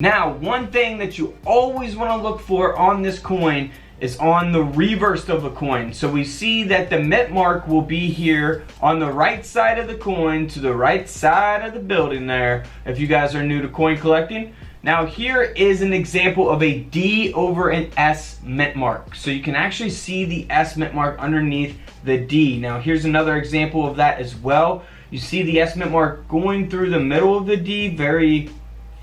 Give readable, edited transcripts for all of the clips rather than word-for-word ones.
Now, one thing that you always want to look for on this coin is on the reverse of the coin. So we see that the mint mark will be here on the right side of the coin, to the right side of the building there, if you guys are new to coin collecting. Now here is an example of a D over an S mint mark. So you can actually see the S mint mark underneath the D. Now here's another example of that as well. You see the S mint mark going through the middle of the D very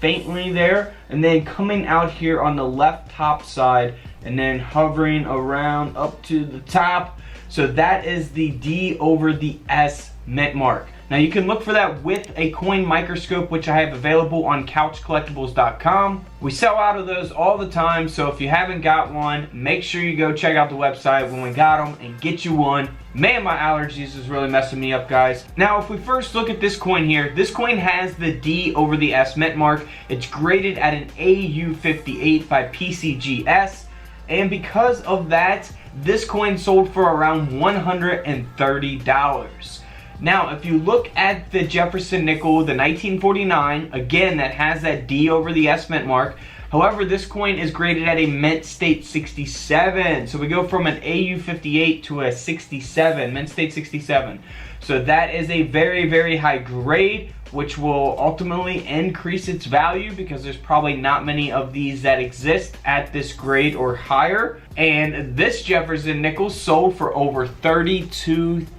faintly there, and then coming out here on the left top side and then hovering around up to the top. So that is the D over the S mint mark. Now you can look for that with a coin microscope, which I have available on couchcollectibles.com. We sell out of those all the time, so if you haven't got one, make sure you go check out the website when we got them and get you one. Man, my allergies is really messing me up, guys. Now, if we first look at this coin here, this coin has the D over the S mint mark. It's graded at an AU58 by PCGS, and because of that, this coin sold for around $130. Now, if you look at the Jefferson nickel, the 1949, again, that has that D over the S mint mark. However, this coin is graded at a mint state 67. So we go from an AU58 to a 67, mint state 67. So that is a very, very high grade, which will ultimately increase its value because there's probably not many of these that exist at this grade or higher. And this Jefferson nickel sold for over $32,000.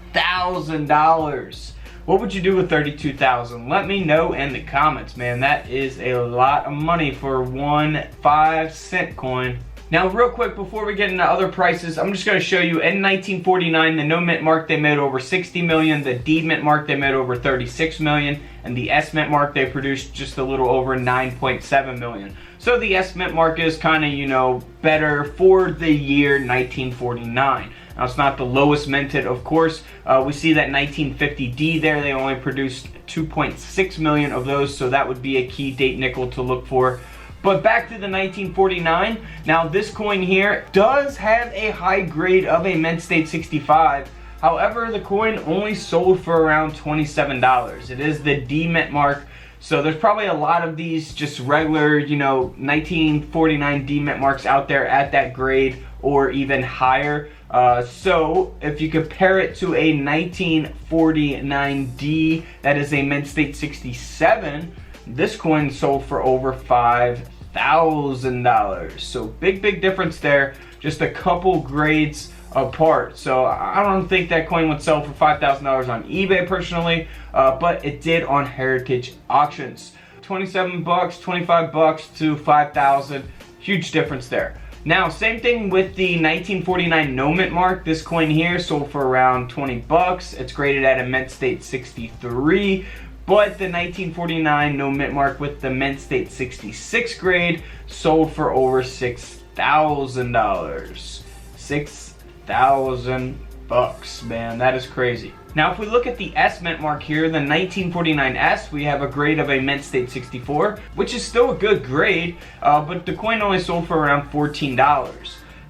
What would you do with $32,000? Let me know in the comments, man. That is a lot of money for one 5-cent coin. Now, real quick, before we get into other prices, I'm just going to show you in 1949, the no mint mark, they made over 60 million. The D mint mark, they made over 36 million. And the S mint mark, they produced just a little over 9.7 million. So the S mint mark is kind of, you know, better for the year 1949. Now, it's not the lowest minted, of course. We see that 1950D there, they only produced 2.6 million of those, so that would be a key date nickel to look for. But back to the 1949, now this coin here does have a high grade of a mint state 65. However, the coin only sold for around $27. It is the D mint mark. So there's probably a lot of these just regular, you know, 1949 D mint marks out there at that grade or even higher. So if you compare it to a 1949D that is a mint state 67, this coin sold for over $5,000. So big difference there, just a couple grades apart. So I don't think that coin would sell for $5,000 on eBay personally, but it did on heritage auctions. 27 bucks, 25 bucks to 5,000, huge difference there. Now, same thing with the 1949 no mint mark. This coin here sold for around 20 bucks. It's graded at a mint state 63. But the 1949 no mint mark with the mint state 66 grade sold for over $6,000. 6,000 bucks, man, that is crazy. Now, if we look at the S mint mark here, the 1949S, we have a grade of a mint state 64, which is still a good grade, but the coin only sold for around $14.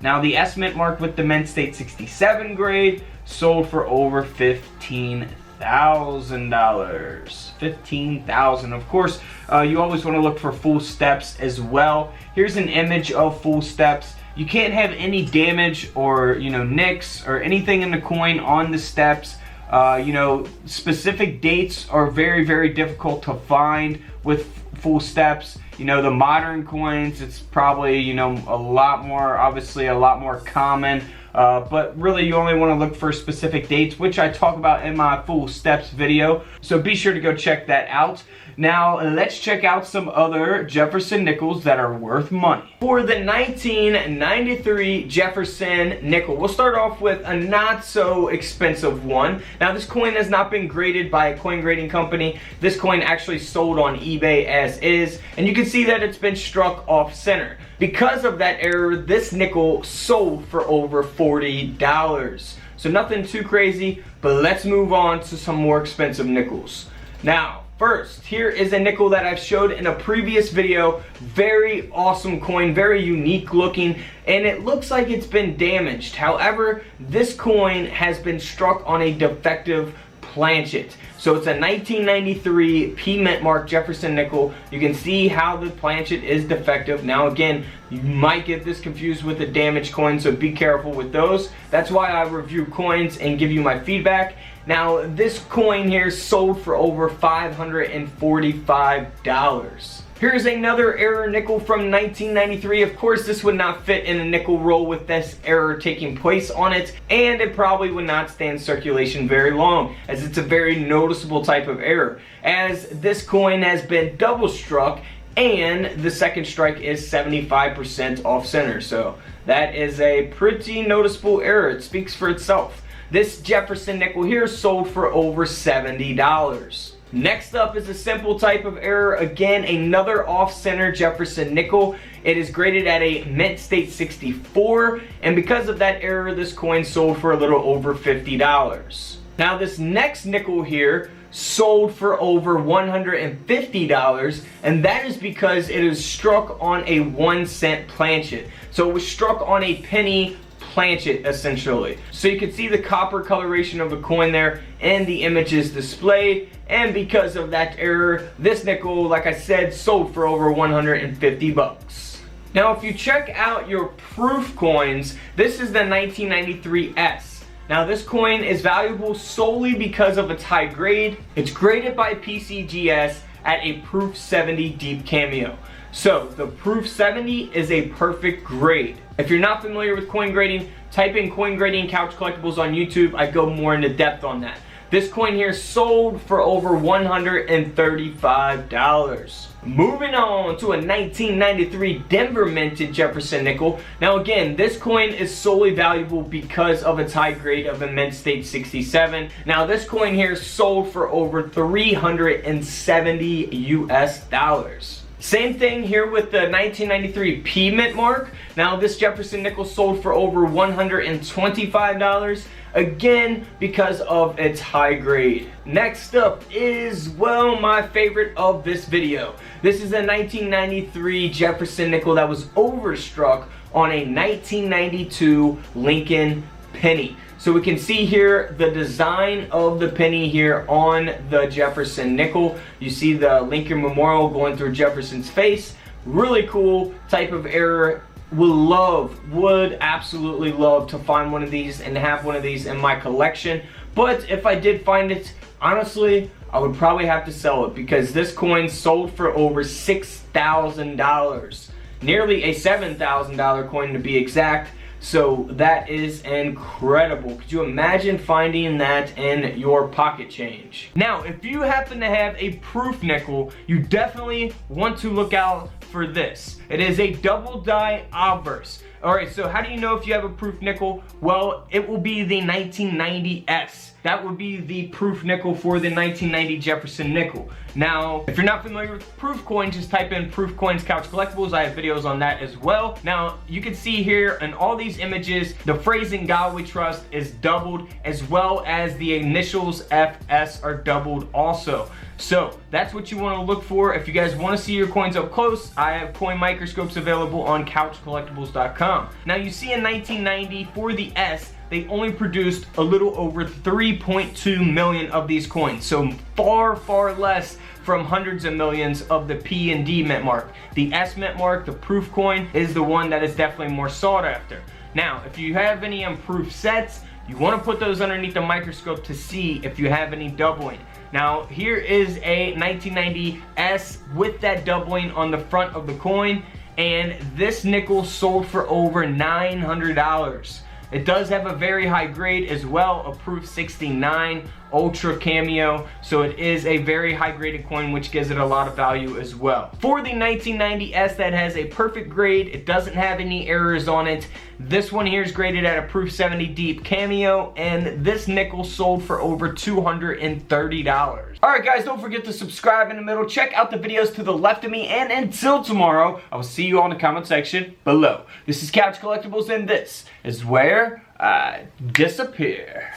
Now, the S mint mark with the mint state 67 grade sold for over $15,000. $15,000. Of course, you always want to look for full steps as well. Here's an image of full steps. You can't have any damage or, you know, nicks or anything in the coin on the steps. You know, specific dates are very difficult to find with full steps. You know, the modern coins, it's probably, you know, a lot more, obviously a lot more common. But really you only want to look for specific dates, which I talk about in my full steps video. So be sure to go check that out. Now let's check out some other Jefferson nickels that are worth money. For the 1993 Jefferson nickel, we'll start off with a not so expensive one. Now this coin has not been graded by a coin grading company. This coin actually sold on eBay as is, and you can see that it's been struck off center. Because of that error, this nickel sold for over $40. So nothing too crazy, but let's move on to some more expensive nickels. Now, first, here is a nickel that I've showed in a previous video. Very awesome coin, very unique looking, and it looks like it's been damaged. However, this coin has been struck on a defective planchet. So it's a 1993 P mint mark Jefferson nickel. You can see how the planchet is defective. Now again, you might get this confused with a damaged coin, so be careful with those. That's why I review coins and give you my feedback. Now this coin here sold for over $545. Here's another error nickel from 1993. Of course, this would not fit in a nickel roll with this error taking place on it, and it probably would not stay in circulation very long, as it's a very noticeable type of error, as this coin has been double struck and the second strike is 75% off center. So that is a pretty noticeable error. It speaks for itself. This Jefferson nickel here sold for over $70. Next up is a simple type of error. Again, another off-center Jefferson nickel. It is graded at a mint state 64, and because of that error, this coin sold for a little over $50. Now this next nickel here sold for over $150, and that is because it is struck on a 1-cent planchet. So it was struck on a penny planchet essentially. So you can see the copper coloration of the coin there and the images displayed, and because of that error, this nickel, like I said, sold for over 150 bucks. Now if you check out your proof coins, this is the 1993 S. Now this coin is valuable solely because of its high grade. It's graded by PCGS at a proof 70 deep cameo. So the proof 70 is a perfect grade. If you're not familiar with coin grading, type in coin grading couch collectibles on YouTube. I go more into depth on that. This coin here sold for over $135. Moving on to a 1993 Denver minted Jefferson nickel. Now again, this coin is solely valuable because of its high grade of a mint state 67. Now this coin here sold for over 370 US dollars. Same thing here with the 1993 P mint mark. Now this Jefferson nickel sold for over $125, again because of its high grade. Next up is, well, my favorite of this video. This is a 1993 Jefferson nickel that was overstruck on a 1992 Lincoln penny. So we can see here the design of the penny here on the Jefferson nickel. You see the Lincoln Memorial going through Jefferson's face. Really cool type of error. Would absolutely love to find one of these and have one of these in my collection. But if I did find it, honestly, I would probably have to sell it because this coin sold for over $6,000. Nearly a $7,000 coin to be exact. So that is incredible. Could you imagine finding that in your pocket change? Now, if you happen to have a proof nickel, you definitely want to look out for this. It is a double die obverse. Alright, so how do you know if you have a proof nickel? Well, it will be the 1990S. That would be the proof nickel for the 1990 Jefferson nickel. Now, if you're not familiar with proof coins, just type in proof coins couch collectibles. I have videos on that as well. Now, you can see here in all these images, the phrase "In God We Trust" is doubled, as well as the initials FS are doubled also. So that's what you want to look for. If you guys want to see your coins up close, I have coin microscopes available on couchcollectibles.com. Now you see in 1990 for the S, they only produced a little over 3.2 million of these coins. So far, far less from hundreds of millions of the P and D mint mark. The S mint mark, the proof coin, is the one that is definitely more sought after. Now, if you have any unproof sets, you want to put those underneath the microscope to see if you have any doubling. Now, here is a 1990 S with that doubling on the front of the coin, and this nickel sold for over $900. It does have a very high grade as well, a proof 69 ultra cameo, so it is a very high graded coin, which gives it a lot of value as well. For the 1990S that has a perfect grade, it doesn't have any errors on it. This one here is graded at a proof 70 deep cameo, and this nickel sold for over $230. Alright guys, don't forget to subscribe in the middle, check out the videos to the left of me, and until tomorrow, I will see you all in the comment section below. This is Couch Collectibles, and this is where I disappear.